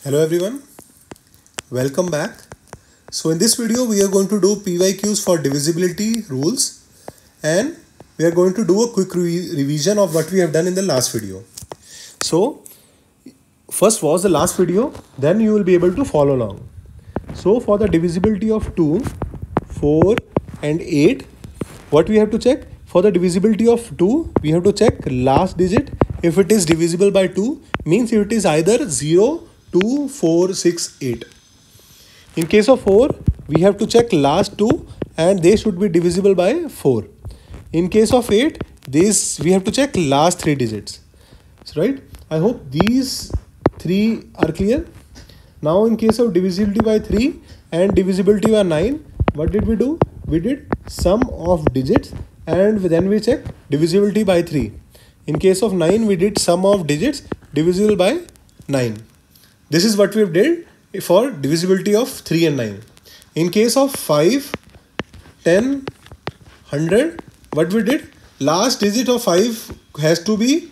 Hello everyone, welcome back. So in this video we are going to do PYQs for divisibility rules and we are going to do a quick revision of what we have done in the last video. So first was the last video, then you will be able to follow along. So for the divisibility of 2, 4 and 8, what we have to check? For the divisibility of 2, we have to check last digit. If it is divisible by 2, means it is either 0, 2, 4, 6, 8. In case of 4, we have to check last 2 and they should be divisible by 4. In case of 8, we have to check last 3 digits. So, right? I hope these 3 are clear. Now in case of divisibility by 3 and divisibility by 9, what did we do? We did sum of digits and then we check divisibility by 3. In case of 9, we did sum of digits divisible by 9. This is what we did for divisibility of 3 and 9. In case of 5, 10, 100, what we did? Last digit of 5 has to be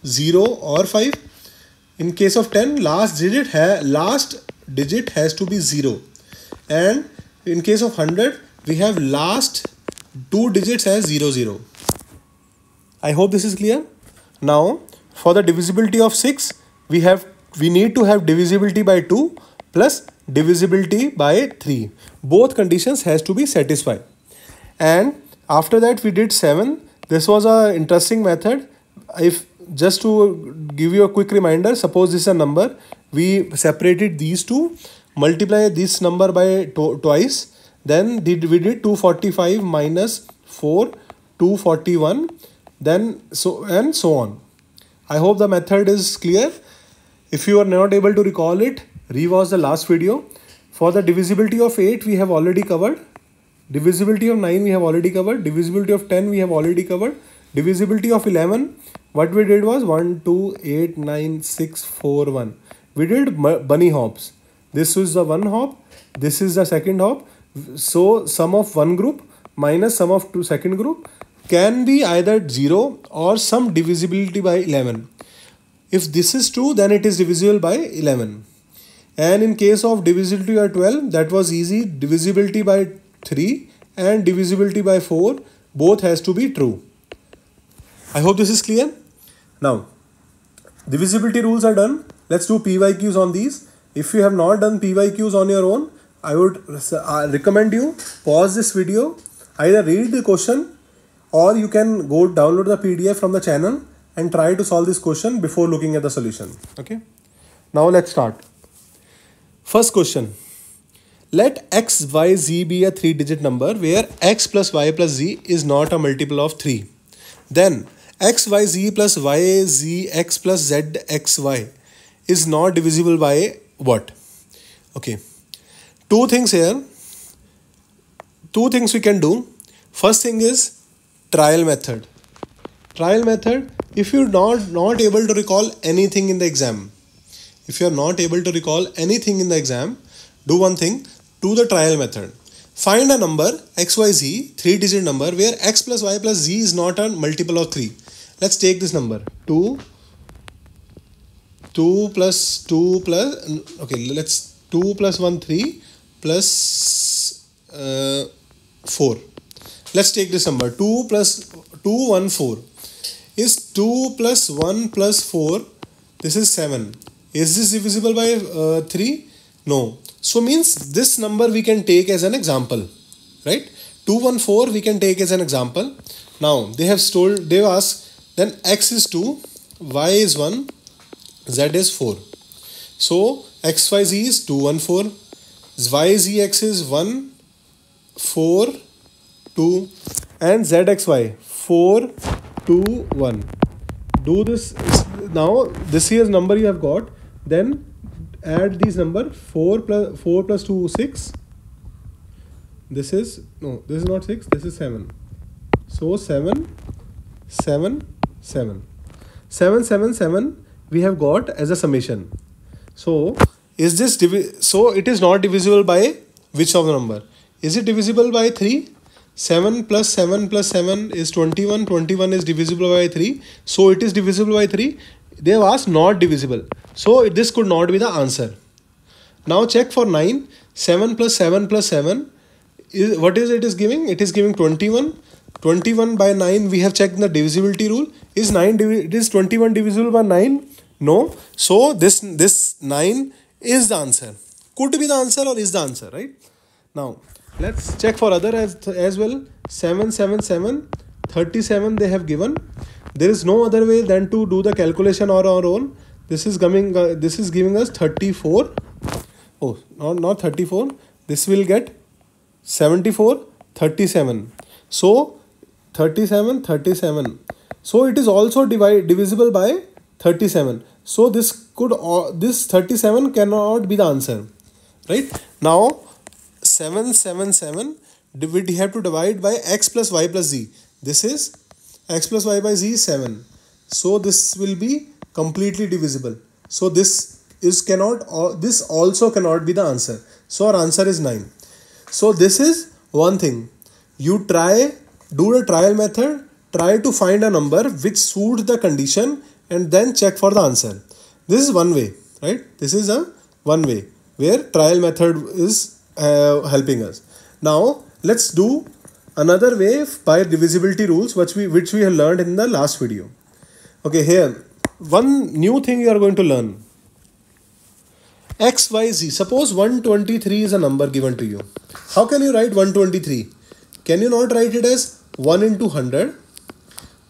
0 or 5. In case of 10, last digit has to be 0. And in case of 100, we have last 2 digits as 0, 0. I hope this is clear. Now, for the divisibility of 6, we need to have divisibility by 2 plus divisibility by 3. Both conditions has to be satisfied. And after that, we did 7. This was an interesting method. If just to give you a quick reminder, suppose this is a number, we separated these two, multiply this number by twice, then we did 245 minus 4, 241, then so on. I hope the method is clear. If you are not able to recall it, rewatch the last video. For the divisibility of 8, we have already covered. Divisibility of 9, we have already covered. Divisibility of 10, we have already covered. Divisibility of 11, what we did was 1, 2, 8, 9, 6, 4, 1. We did bunny hops. This is the one hop. This is the second hop. So sum of one group minus sum of second group can be either 0 or some divisibility by 11. If this is true, then it is divisible by 11. And in case of divisibility by 12, that was easy. Divisibility by 3 and divisibility by 4, both has to be true. I hope this is clear. Now, divisibility rules are done. Let's do PYQs on these. If you have not done PYQs on your own, I would recommend you pause this video, either read the question or you can go download the PDF from the channel and try to solve this question before looking at the solution. Okay. Now let's start. First question. Let x, y, z be a 3-digit number where x plus y plus z is not a multiple of 3. Then x, y, z plus y, z, x plus z, x, y is not divisible by what? Okay. Two things here. Two things we can do. First thing is trial method. Trial method, if you're not able to recall anything in the exam, do one thing, do the trial method. Find a number, x, y, z, 3-digit number where x plus y plus z is not a multiple of 3. Let's take this number, 2 plus 2 plus, okay, let's 2 plus 1, 3 plus 4. Let's take this number, 2 plus 2, 1, 4. Is 2 plus 1 plus 4, this is 7. Is this divisible by 3? No. So means this number we can take as an example, right? 2, 1, 4 we can take as an example. Now they've asked, then x is 2, y is 1, z is 4. So x, y, z is 2, 1, 4. Y, z, x is 1, 4, 2 and z, x, y 4, 2, 1. Do this. Now this here's number you have got. Then add these number 4 plus 2, 6. This is not 6, this is 7. So 7 we have got as a summation. So is this so it is not divisible by which of the number? Is it divisible by 3? 7 plus 7 plus 7 is 21. 21 is divisible by 3. So it is divisible by 3. They have asked not divisible. So this could not be the answer. Now check for 9. 7 plus 7 plus 7 is, what is it is giving? It is giving 21. 21 by 9, we have checked the divisibility rule. Is 21 divisible by 9? No. So this 9 is the answer. Could be the answer or is the answer, right? Now let's check for other as well. 7, 7, 7, 37 they have given. There is no other way than to do the calculation on our own. This is giving us 34. Oh, not 34. This will get 74, 37. So 37, 37. So it is also divisible by 37. So this 37 cannot be the answer, right? Now 7, 7, 7. We have to divide by x plus y plus z. This is x plus y by z is 7. So this will be completely divisible. So this also cannot be the answer. So our answer is 9. So this is one thing. You do the trial method, try to find a number which suits the condition and then check for the answer. This is one way, right? This is one way where trial method is helping us. Now let's do another way by divisibility rules which we have learned in the last video. Okay, here one new thing you are going to learn. X, Y, Z. Suppose 123 is a number given to you. How can you write 123? Can you not write it as 1 into 100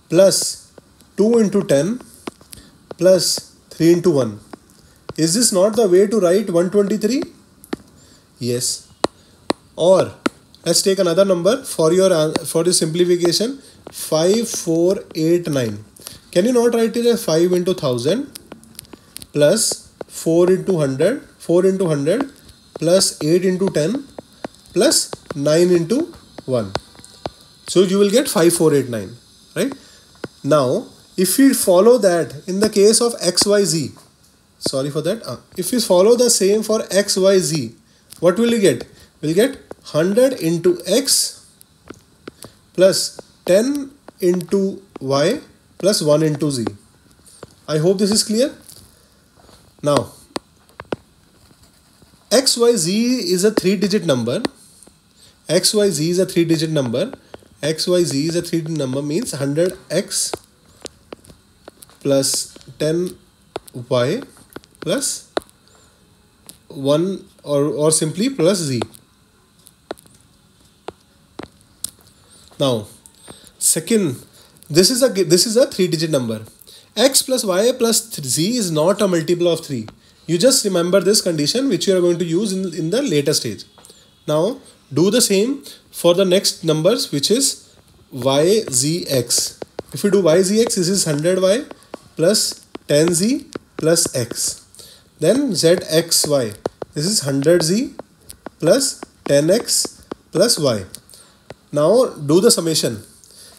plus 2 into 10 plus 3 into 1? Is this not the way to write 123? Yes. Or let's take another number for the simplification. 5489. Can you not write it as 5 into 1000 plus 4 into 100 plus 8 into 10 plus 9 into 1? So you will get 5489, right? Now if we follow that in the case of XYZ, sorry for that, if we follow the same for XYZ, what will you get? We'll get 100 into X plus 10 into Y plus 1 into Z. I hope this is clear. Now XYZ is a 3-digit number. XYZ is a 3-digit number. XYZ is a 3-digit number means 100X plus 10Y plus 1 or simply plus Z. Now second, this is a 3-digit number. X plus Y plus Z is not a multiple of 3. You just remember this condition which you are going to use in the later stage. Now do the same for the next numbers, which is YZX. If you do YZX, this is 100Y plus 10Z plus X. Then ZXY. This is 100Z plus 10X plus Y. Now do the summation.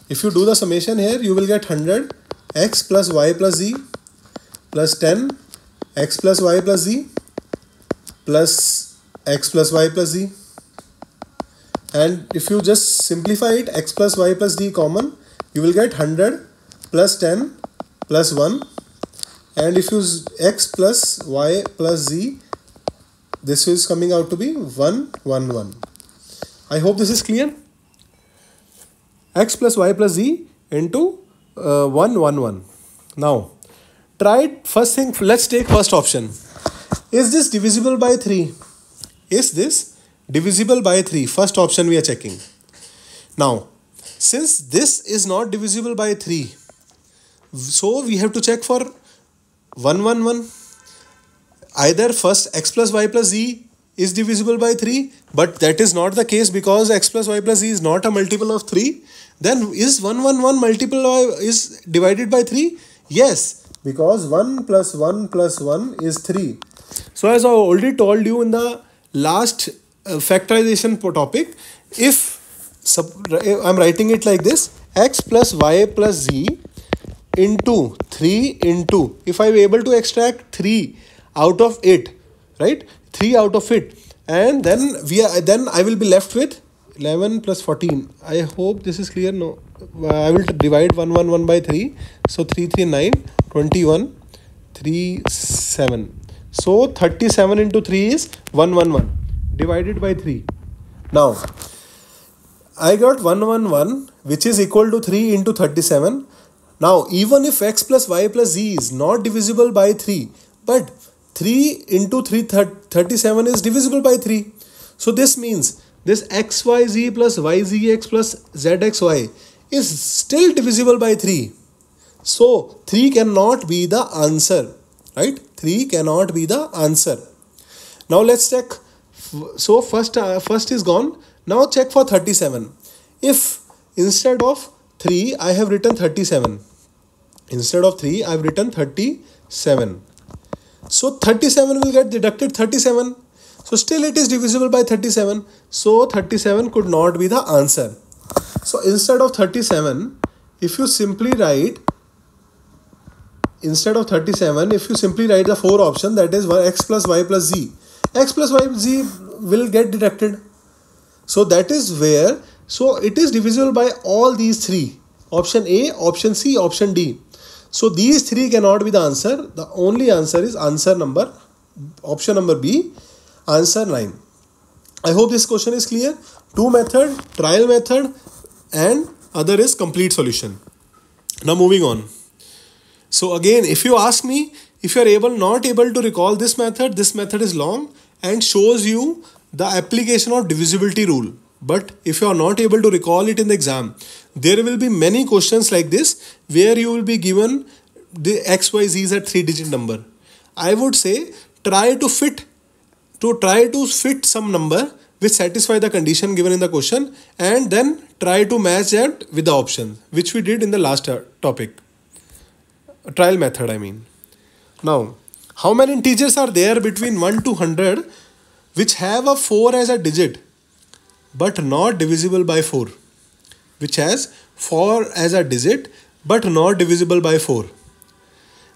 If you do the summation here, you will get 100 X plus Y plus Z plus 10 X plus Y plus Z plus X plus Y plus Z. And if you just simplify it, X plus Y plus Z common, you will get 100 plus 10 plus 1. And if you use X plus Y plus Z, this is coming out to be 1, 1, 1. I hope this is clear. X plus Y plus Z into 1, 1, 1. Now try it. First thing, let's take first option. Is this divisible by 3? Is this divisible by 3? First option we are checking. Now since this is not divisible by 3, so we have to check for 1, 1, 1. Either first X plus Y plus Z is divisible by 3, but that is not the case because X plus Y plus Z is not a multiple of 3. Then is 1, 1, 1 multiple is divided by 3? Yes, because 1 plus 1 plus 1 is 3. So as I already told you in the last factorization topic, if I'm writing it like this, X plus Y plus Z into 3 into, if I'm able to extract 3 out of it, right? 3 out of it, and then I will be left with 11 plus 14. I hope this is clear. No, I will divide 1, 1, 1 by 3. So 3, 3, 9, 21 3, 7. So 37 into 3 is 111 divided by 3. Now I got 111 which is equal to 3 into 37. Now even if x plus y plus z is not divisible by 3, but 3 into 37 is divisible by 3. So this means this xyz plus yzx plus zxy is still divisible by 3. So 3 cannot be the answer, right? 3 cannot be the answer. Now let's check. So first is gone. Now check for 37. If instead of 3 I have written 37. Instead of 3 I have written 37. So 37 will get deducted 37. So still it is divisible by 37. So 37 could not be the answer. So instead of 37, if you simply write the 4 option, that is x plus y plus z. X plus y z will get deducted. So that is where, so it is divisible by all these 3. Option A, option C, option D. So these 3 cannot be the answer. The only answer is option number B, answer 9. I hope this question is clear. 2 method, trial method, and other is complete solution. Now moving on. So again, if you ask me, if you are not able to recall this method is long and shows you the application of divisibility rule. But if you are not able to recall it in the exam, there will be many questions like this where you will be given the x, y, z is a 3-digit number. I would say try to fit some number which satisfy the condition given in the question, and then try to match that with the option, which we did in the last topic. Trial method, I mean. Now, how many integers are there between 1 to 100 which have a 4 as a digit but not divisible by 4? Which has 4 as a digit but not divisible by 4.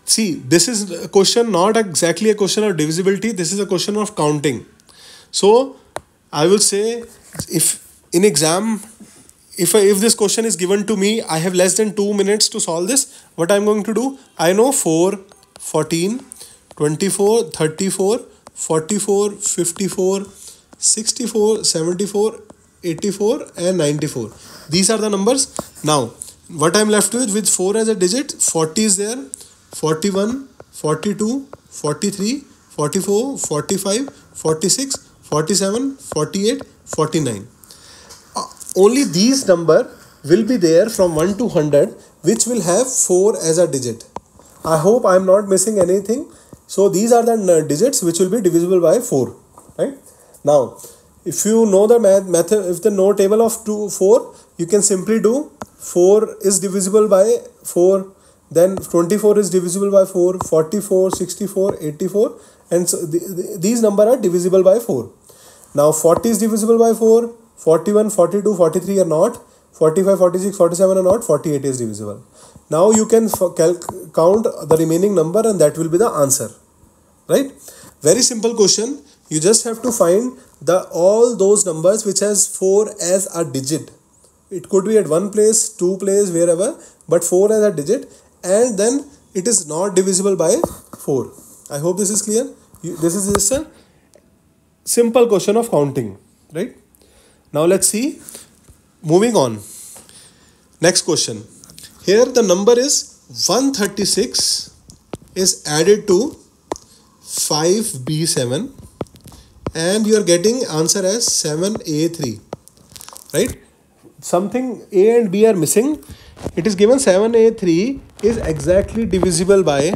See, this is a question, not exactly a question of divisibility. This is a question of counting. So I will say, if in exam, if this question is given to me, I have less than 2 minutes to solve this. What I'm going to do, I know 4, 14, 24, 34, 44, 54, 64, 74, 84 and 94. These are the numbers. Now, what I'm left with 4 as a digit, 40 is there, 41, 42, 43, 44, 45, 46, 47, 48, 49. Only these number will be there from 1 to 100 which will have 4 as a digit. I hope I am not missing anything. So these are the digits which will be divisible by 4. Right? Now, if you know the method, if the know table of 4, you can simply do 4 is divisible by 4. Then 24 is divisible by 4, 44, 64, 84, and so these numbers are divisible by 4. Now 40 is divisible by 4, 41, 42, 43 are not, 45, 46, 47 are not, 48 is divisible. Now you can count the remaining number and that will be the answer. Right? Very simple question. You just have to find all those numbers which has 4 as a digit. It could be at 1 place, 2 place, wherever, but 4 as a digit, and then it is not divisible by 4. I hope this is clear. This is just a simple question of counting, right? Now let's see. Moving on. Next question. Here the number is 136 is added to 5b7 and you are getting answer as 7a3, right? Something a and b are missing. It is given 7a3 is exactly divisible by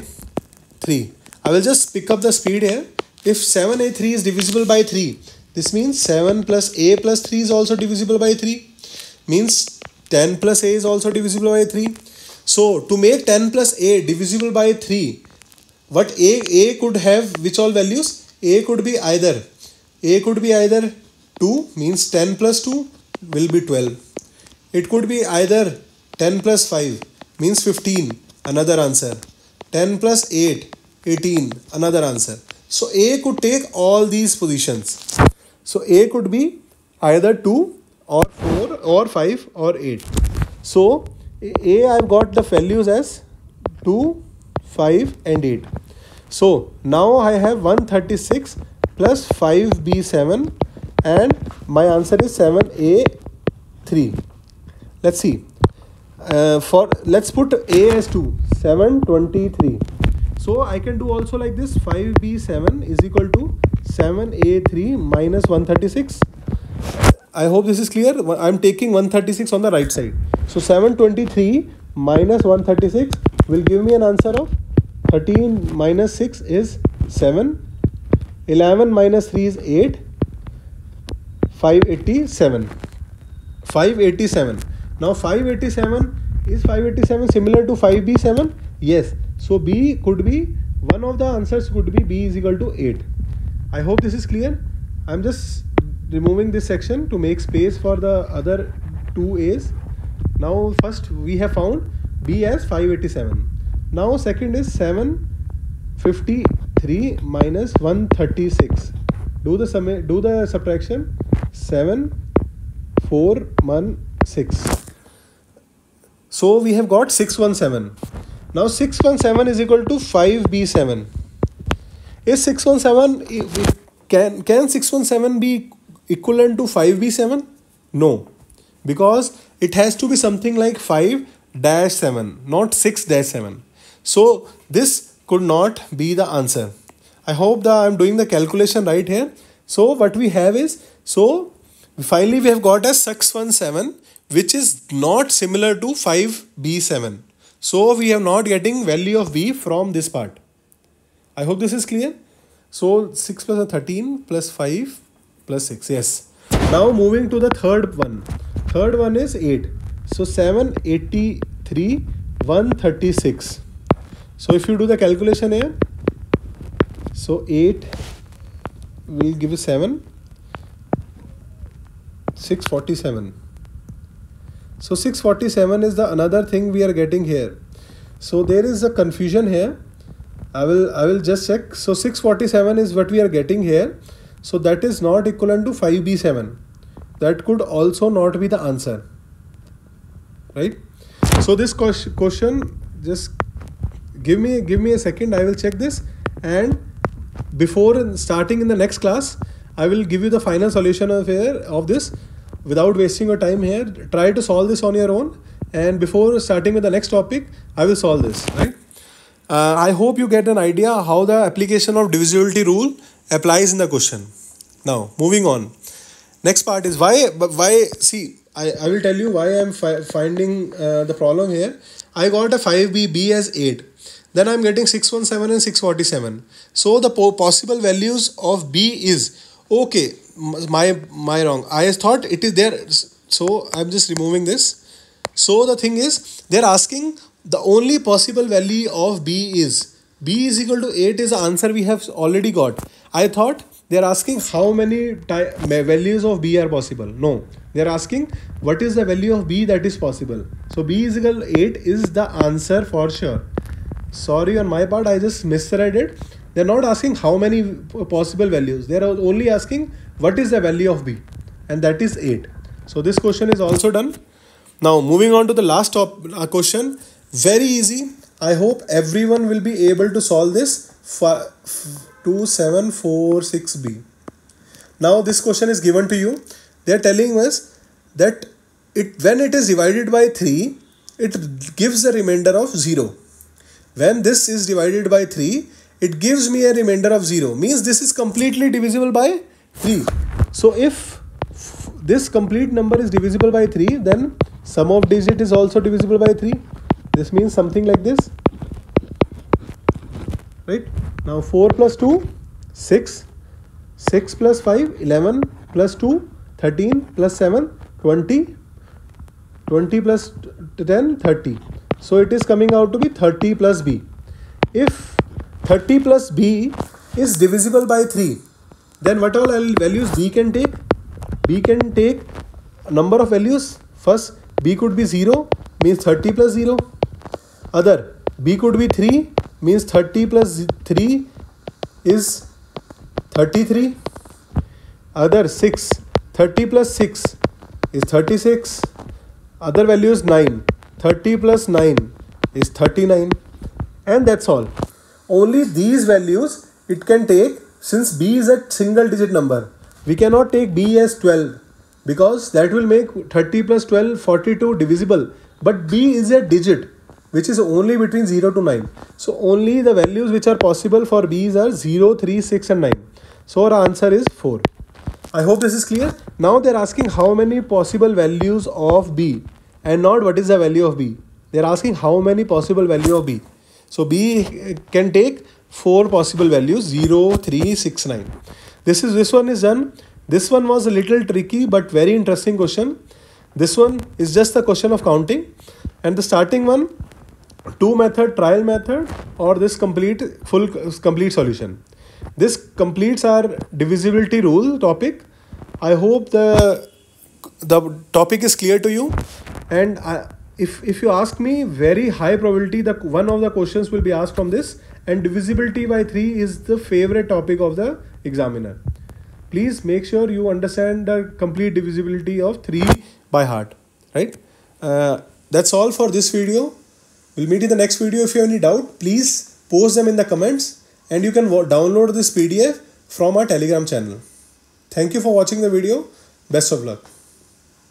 3. I will just pick up the speed here. If 7a3 is divisible by 3, this means 7 plus a plus 3 is also divisible by 3. Means 10 plus a is also divisible by 3. So to make 10 plus a divisible by 3, what a could have which all values? A could be either 2, means 10 plus 2 will be 12. It could be either 10 plus 5 means 15, another answer. 10 plus 8, 18, another answer. So A could take all these positions. So A could be either 2 or 4 or 5 or 8. So A I've got the values as 2, 5 and 8. So now I have 136 plus 5b7 and my answer is 7a3. Let's see. Let's put a as 2, 723. So I can do also like this, 5b7 is equal to 7a3 minus 136. I hope this is clear. I'm taking 136 on the right side. So 723 minus 136 will give me an answer of 13 minus 6 is 7. 11 minus 3 is 8. 587. 587. Now 587 is 587 similar to 5b7? Yes. So B could be, one of the answers could be B is equal to 8. I hope this is clear. I'm just removing this section to make space for the other two A's. Now first we have found B as 587. Now second is 753 minus 136. Do the subtraction. 7416. So we have got 617. Now 617 is equal to 5b7. Is 617, can 617 be equivalent to 5b7? No, because it has to be something like 5-7, not 6-7. So this could not be the answer. I hope that I'm doing the calculation right here. So what we have is, so finally we have got a 617, which is not similar to 5b7. So we are not getting value of b from this part. I hope this is clear. So 6 plus 13 plus 5 plus 6. Yes. Now moving to the third one. Third one is 8. So 783 136. So if you do the calculation here, so 8 will give you 7. 647. So 647 is the another thing we are getting here. So there is a confusion here. I will just check. So 647 is what we are getting here. So that is not equivalent to 5b7. That could also not be the answer. Right? So this question, just give me a second. I will check this, and before starting in the next class, I will give you the final solution of this. Without wasting your time here, try to solve this on your own, and before starting with the next topic, I will solve this, right? I hope you get an idea how the application of divisibility rule applies in the question. Now moving on, next part is why see, I will tell you why I am finding the problem here. I got a 5b as 8, then I am getting 617 and 647. So the possible values of b is, okay, my wrong. I thought it is there, so I'm just removing this. So the thing is, they're asking the only possible value of b is equal to 8 is the answer we have already got. I thought they're asking how many values of b are possible. No, they're asking what is the value of b that is possible. So b is equal to 8 is the answer for sure. Sorry on my part, I just misread it. They're not asking how many possible values. They're only asking what is the value of b, and that is 8. So this question is also done. Now moving on to the last question. Very easy. I hope everyone will be able to solve this. 2746b. Now this question is given to you. They're telling us that when it is divided by 3, it gives a remainder of 0. When this is divided by 3, it gives me a remainder of 0. Means this is completely divisible by 3. So if this complete number is divisible by 3, then sum of digit is also divisible by 3. This means something like this. Right? Now 4 plus 2, 6. 6 plus 5, 11 plus 2, 13 plus 7, 20. 20 plus 10, 30. So it is coming out to be 30 plus b. If 30 plus b is divisible by 3, then what all values b can take? B can take a number of values. First, b could be 0, means 30 plus 0. Other, b could be 3, means 30 plus 3 is 33. Other, 6. 30 plus 6 is 36. Other value is 9. 30 plus 9 is 39. And that's all. only these values it can take, since b is a single digit number. We cannot take b as 12 because that will make 30 plus 12 42 divisible. But b is a digit which is only between 0 to 9. So only the values which are possible for b's are 0, 3, 6 and 9. So our answer is 4. I hope this is clear. Now they're asking how many possible values of b and not what is the value of b. They're asking how many possible value of b. So b can take 4 possible values, 0, 3, 6, 9. This one is done. This one was a little tricky but very interesting question. This one is just a question of counting. And the starting one, 2 method, trial method, or this complete solution. This completes our divisibility rule topic. I hope the topic is clear to you. And if you ask me, very high probability that one of the questions will be asked from this, and divisibility by 3 is the favorite topic of the examiner. Please make sure you understand the complete divisibility of 3 by heart, right? That's all for this video. We'll meet in the next video. If you have any doubt, please post them in the comments, and you can download this PDF from our Telegram channel. Thank you for watching the video. Best of luck.